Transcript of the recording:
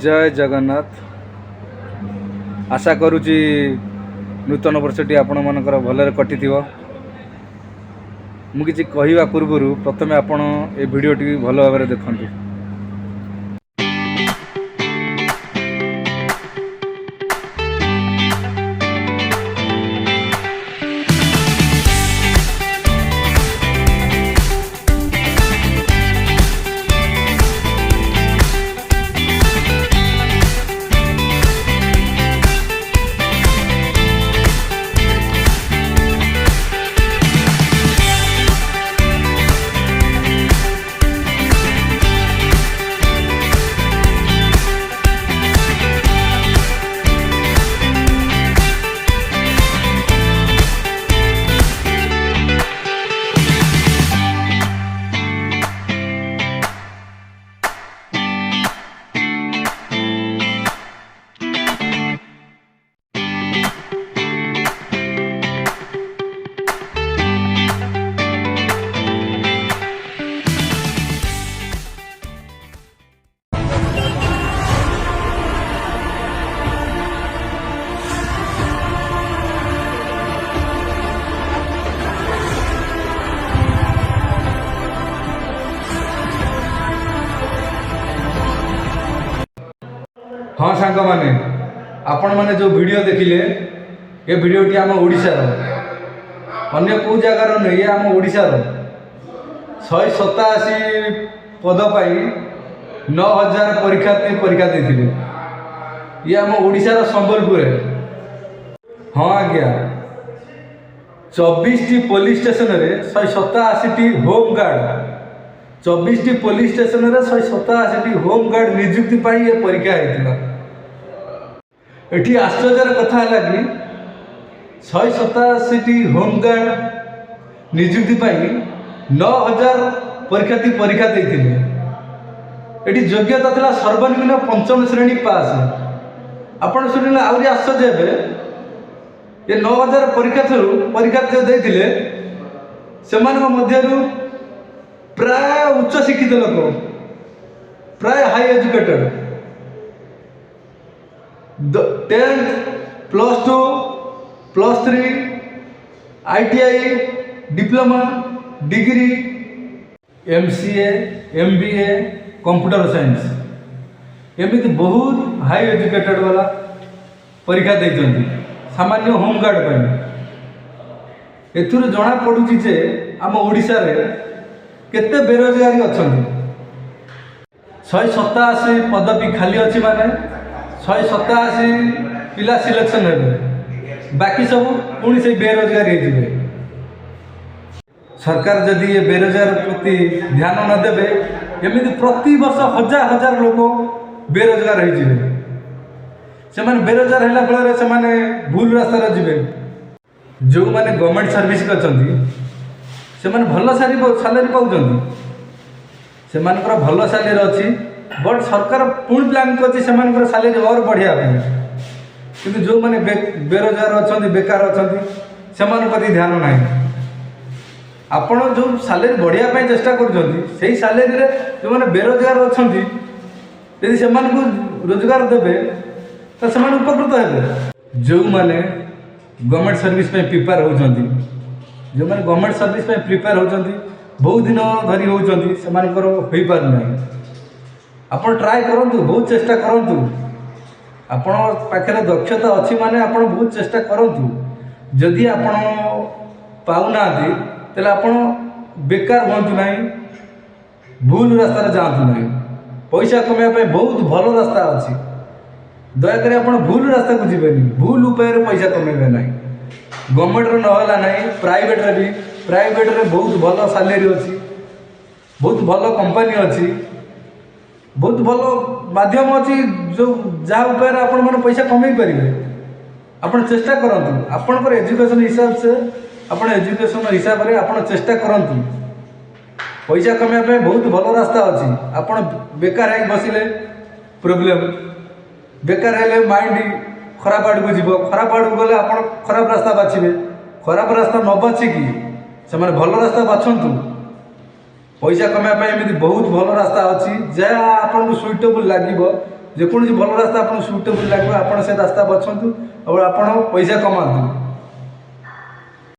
जय जगन्नाथ। आशा करुच्ची नूतन वर्षटी आपण मानकर भलरे कटि मु किछि कहवा पूर्व प्रथमे आपण ए भिडियोटी भल भाव देखंतु। हाँ सांग मैंने आपण मैंने जो वीडियो देखिले ये वीडियोटी आम ओडिशार अन्य को जगार नहीं, ये आम ओडिशार 187 पद पाई 9000 परीक्षार्थी परीक्षा देथिले। ये आम ओडिशार संबलपुर है। हाँ आज्ञा 24टी पुलिस स्टेशन रे 187टी होम गार्ड 24टी पुलिस स्टेशन रे 187टी होम गार्ड नियुक्ति पाई ये परीक्षा होता। एठी आश्चर्यर कथा है कि 187टी होम गार्ड नियुक्ति पाई 9000 परीक्षार्थी परीक्षा देथिले। एठी योग्यता था सर्वनिम्न 5म श्रेणी पास। आपण शुणिले आउरी आश्चर्य हे ये 9000 परीक्षा देथिले सेमानक मध्यरु प्राय उच्च शिक्षित लोक प्राय high educated 10th +2 +3 ITI diploma degree MCA MBA computer science एमती बहुत हाई एजुकेटेड वाला परीक्षा देते सामान्य होम गार्ड पर। एथुर जना पड़ुची जे आम ओडिशा रे केते बेरोजगारी अच्छा 187 पदवी खाली अच्छी माने 187 पिला सिलेक्शन हे, बाकी सब पुणी से बेरोजगारी हो। सरकार जदि ये बेरोजगार प्रति ध्यान न देवे एमती प्रति वर्ष हजार हजार लोक बेरोजगार हो बेरोजगार है फल से भूल रास्तार जी। जो मैंने गवर्नमेंट सर्विस कर भल सालेरी पाँच से भल सालेरी अच्छी बट सरकार पुणी प्लान कर सालेरी और बढ़िया कि जो मैंने बेरोजगार अच्छा बेकार अच्छा से प्रति ध्यान ना। आपण जो सालेरी बढ़िया चेष्टा कर सालेरी जो मैंने बेरोजगार अच्छा यदि से रोजगार देवे तो से उपकृत हे। जो मैंने गवर्नमेंट सर्विस प्रिपेयर होती जो मैंने गवर्नमेंट सर्विस प्रिपेयर होती बहुत दिन धरी होती से हो पार ना। आपण ट्राए करूँ बहुत चेष्टा करूँ आपण पाखे दक्षता अच्छी माने आपण बहुत चेष्टा करूँ। जदि आपण पाऊना तेल आपण बेकार हूँ ना, भूल रास्तार जातु ना। पैसा कमाइबा बहुत भल रास्ता अच्छी, दयाकोरी आप भूल रास्ता को जीवेनि, भूल उपाय पैसा कमेबे ना। गवर्नमेंट नहला ना प्राइवेट भी प्राइवेट रे बहुत भल सालेरी अच्छी, बहुत भल कंपनी अच्छी, बहुत भल माध्यम अच्छी जो जहाँ उपाय आपण मैंने पैसा कमे पारे। आप चेष्टा करूँ आपंकर एजुकेशन हिसाब से आप एजुकेशन हिसाब से आप चेष्टा करूँ पैसा कमाइबा बहुत भल रास्ता अच्छी। आप बेकार है बसिले प्रोब्लेम, बेकार है माइंड खराब आड़ को जीव, खराब आड़ को गले आप खराब रास्ता बाछे, खराब रास्ता न बाछिकी से भल रास्ता बाछंतु। पैसा कमाइबा एमती बहुत भल रास्ता अच्छी जहाँ आपको सुइटेबल लगे ଯେକୌଣସି ଭଲ ରାସ୍ତା ଆପଣଙ୍କୁ ସୁଇଟେବୁଲ୍ ଲାଗିବ ଆପଣ ସେ ରାସ୍ତା ବାଛନ୍ତୁ ଆଉ ଆପଣ ପଇସା କମାନ୍ତୁ।